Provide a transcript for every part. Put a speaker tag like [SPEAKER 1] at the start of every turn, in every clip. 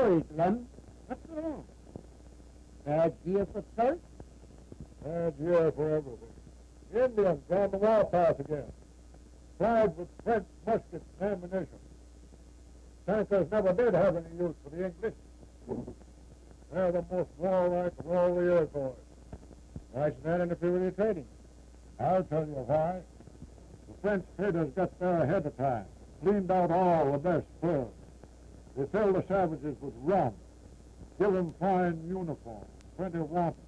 [SPEAKER 1] Ahoy, Lem. What's wrong? Bad year for salt?
[SPEAKER 2] Bad year for everything. The Indians on the warpath again. Flagged with French muskets and ammunition. Tankers never did have any use for the English. They're the most warlike of all the Iroquois. Why should that interfere with your trading? I'll tell you why. The French traders got there ahead of time, cleaned out all the best furs. They fill the savages with rum, give them fine uniforms, plenty of wampum.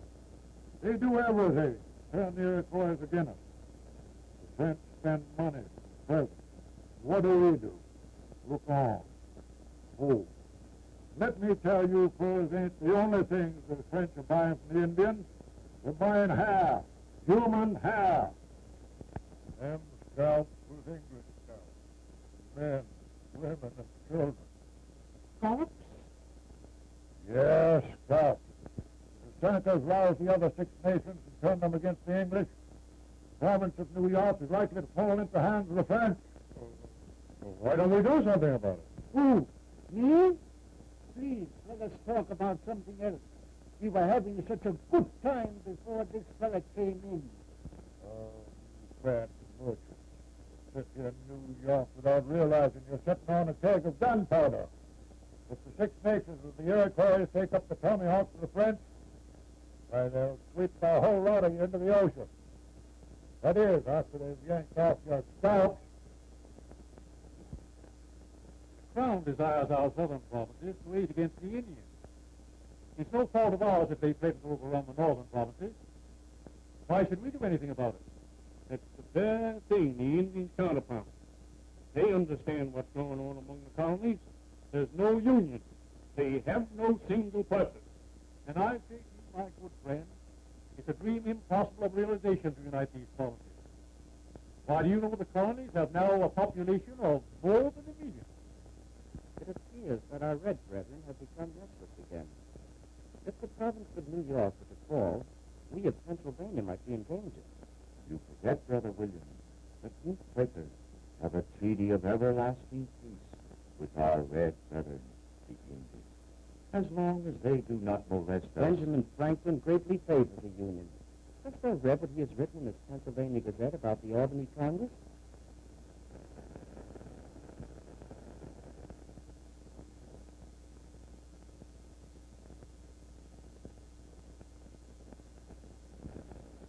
[SPEAKER 2] They do everything, turn the Iroquois against us. The French spend money, presents. What do? Look on. Oh, let me tell you, furs ain't the only things the French are buying from the Indians. They're buying hair, human hair. Them scalps was English scalps. Men, women, and children.
[SPEAKER 1] Scalps?
[SPEAKER 2] Yes, scalps. The Senators roused the other 6 nations and turned them against the English. The province of New York is likely to fall into the hands of the French. Well, why don't we do something about it?
[SPEAKER 1] Who? Me? Please, let us talk about something else. We were having such a good time before this fella came in.
[SPEAKER 2] Oh, you fat merchant. Sit here in New York without realizing you're sitting on a keg of gunpowder. If the 6 nations of the Iroquois take up the tomahawk for the French, why, they'll sweep the whole lot of you into the ocean. That is, after they've yanked off your scalps.
[SPEAKER 3] The Crown desires our southern provinces to aid against the Indians. It's no fault of ours if they threaten to overrun the northern provinces. Why should we do anything about it?
[SPEAKER 4] That's the very thing the Indians count upon. They understand what's going on among the colonies. There's no union. They have no single purpose.
[SPEAKER 3] And I say to you, my good friend, it's a dream impossible of realization to unite these provinces. Why, do you know the colonies have now a population of more than 1 million?
[SPEAKER 5] It appears that our red brethren have become restless again. If the province of New York were to fall, we of Pennsylvania might be in danger.
[SPEAKER 6] You forget, Brother William, that we Quakers have a treaty of everlasting peace with our red brethren, the Indians. As long as they do not molest us.
[SPEAKER 5] Benjamin Franklin greatly favored the Union. Hast thou read what he has written in his Pennsylvania Gazette about the Albany Congress?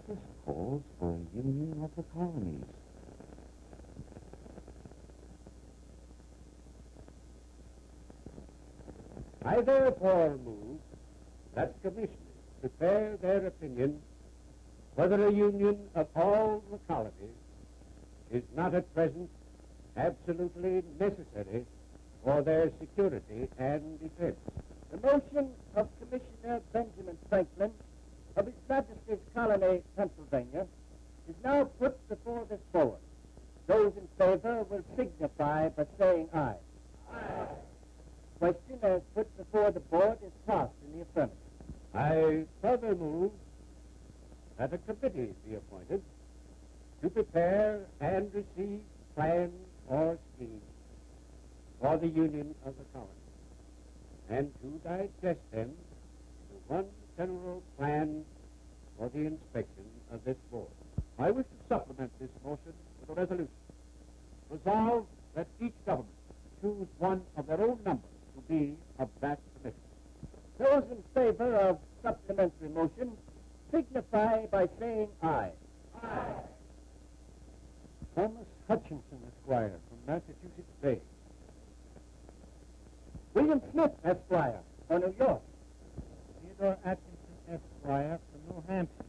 [SPEAKER 6] This calls for a union of the colonies.
[SPEAKER 4] I therefore move that commissioners prepare their opinion whether a union of all the colonies is not at present absolutely necessary for their security and defense.
[SPEAKER 1] The motion of Commissioner Benjamin Franklin of His Majesty's Colony, Pennsylvania, is now put before this board. Those in favor will signify by saying aye. Aye. Question as put before the board is passed in the affirmative.
[SPEAKER 4] I further move that a committee be appointed to prepare and receive plans or schemes for the union of the colony, and to digest them to one general plan for the inspection of this board. I wish to supplement this motion with a resolution. Resolve that each government choose one of their own number to be of that commission.
[SPEAKER 1] Those in favor of supplementary motion signify by saying aye. Aye.
[SPEAKER 3] Thomas Hutchinson, Esquire, from Massachusetts Bay.
[SPEAKER 1] William Smith, Esquire, for New York.
[SPEAKER 3] Theodore Atkinson, Esquire, from New Hampshire.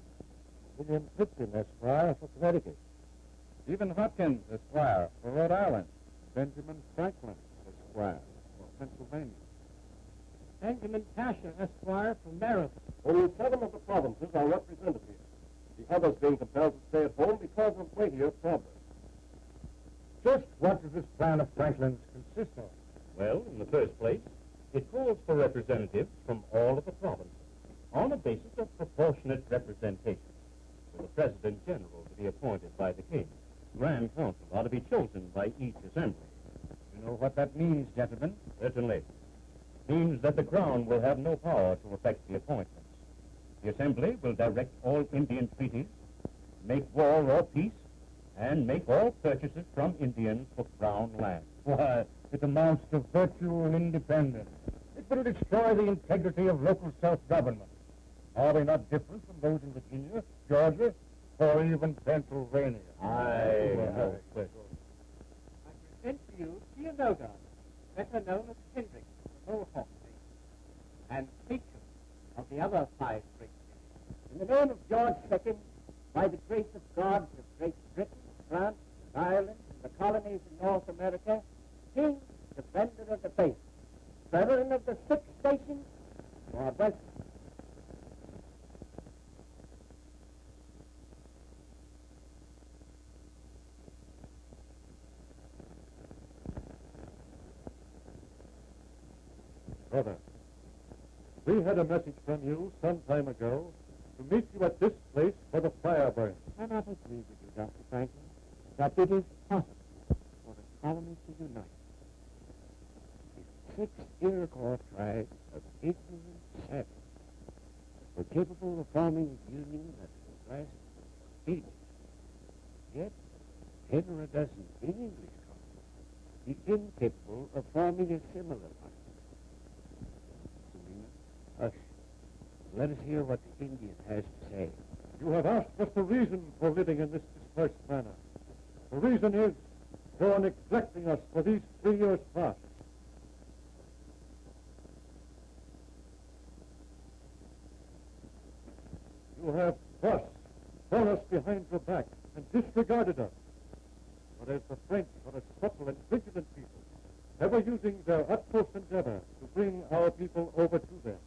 [SPEAKER 2] William Pitkin, Esquire, for Connecticut.
[SPEAKER 3] Stephen Hopkins, Esquire, for Rhode Island.
[SPEAKER 2] Benjamin Franklin, Esquire, for Pennsylvania.
[SPEAKER 3] Benjamin Tasher, Esquire, from Maryland.
[SPEAKER 7] Only 7 of the provinces are represented here, the others being compelled to stay at home because of weightier problems.
[SPEAKER 2] Just what does this plan of Franklin's consist of?
[SPEAKER 4] Well, in the first place, it calls for representatives from all of the provinces on a basis of proportionate representation. So the President General to be appointed by the King. Grand Council ought to be chosen by each assembly.
[SPEAKER 3] You know what that means, gentlemen?
[SPEAKER 4] Certainly.
[SPEAKER 6] means that the Crown will have no power to effect the appointments. The Assembly will direct all Indian treaties, make war or peace, and make all purchases from Indians for Crown land.
[SPEAKER 3] Why, it amounts to virtue and independence. It will destroy the integrity of local self-government. Are they not different from those in Virginia, Georgia, or even Pennsylvania?
[SPEAKER 4] I present to you Theodoga, better known as Hendrik, the Mohawk name, and patron of the other 5 great cities.
[SPEAKER 1] In the name of George II, by the grace of God of Great Britain, France, and Ireland, and the colonies in North America, King, defender of the faith, brethren of the 6 nations, God bless you.
[SPEAKER 3] Brother, we had a message from you some time ago to meet you at this place for the fire burn.
[SPEAKER 5] I not agree with you, Dr. Franklin, that it is possible for the colonies to unite. If 6 Iroquois tribes of ignorant savages were capable of forming a union that would last ages, yet 10 or a dozen in English colonies be incapable of forming a similar one. Hush. Let us hear what the Indian has to say.
[SPEAKER 3] You have asked us the reason for living in this dispersed manner. The reason is for neglecting us for these 3 years past. You have thus thrown us behind your back and disregarded us. Whereas the French are a subtle and vigilant people, ever using their utmost endeavor to bring our people over to them.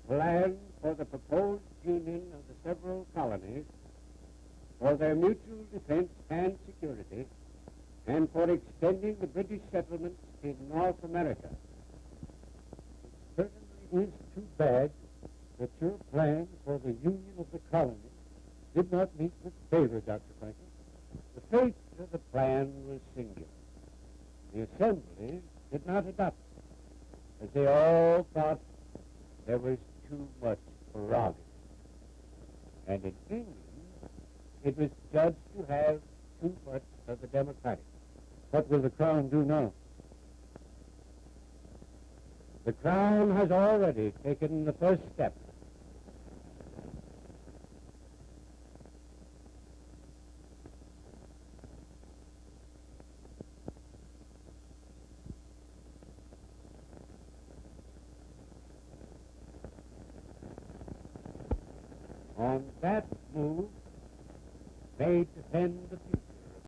[SPEAKER 4] Plan for the proposed union of the several colonies for their mutual defense and security, and for extending the British settlements in North America.
[SPEAKER 3] It certainly is too bad that your plan for the union of the colonies did not meet with favor, Dr. Franklin.
[SPEAKER 4] The fate of the plan was singular. The Assembly did not adopt it, as they all thought there was too much prerogative. And in England, it was judged to have too much of the democratic.
[SPEAKER 3] What will the Crown do now?
[SPEAKER 4] The Crown has already taken the first step. On that move, they defend the future.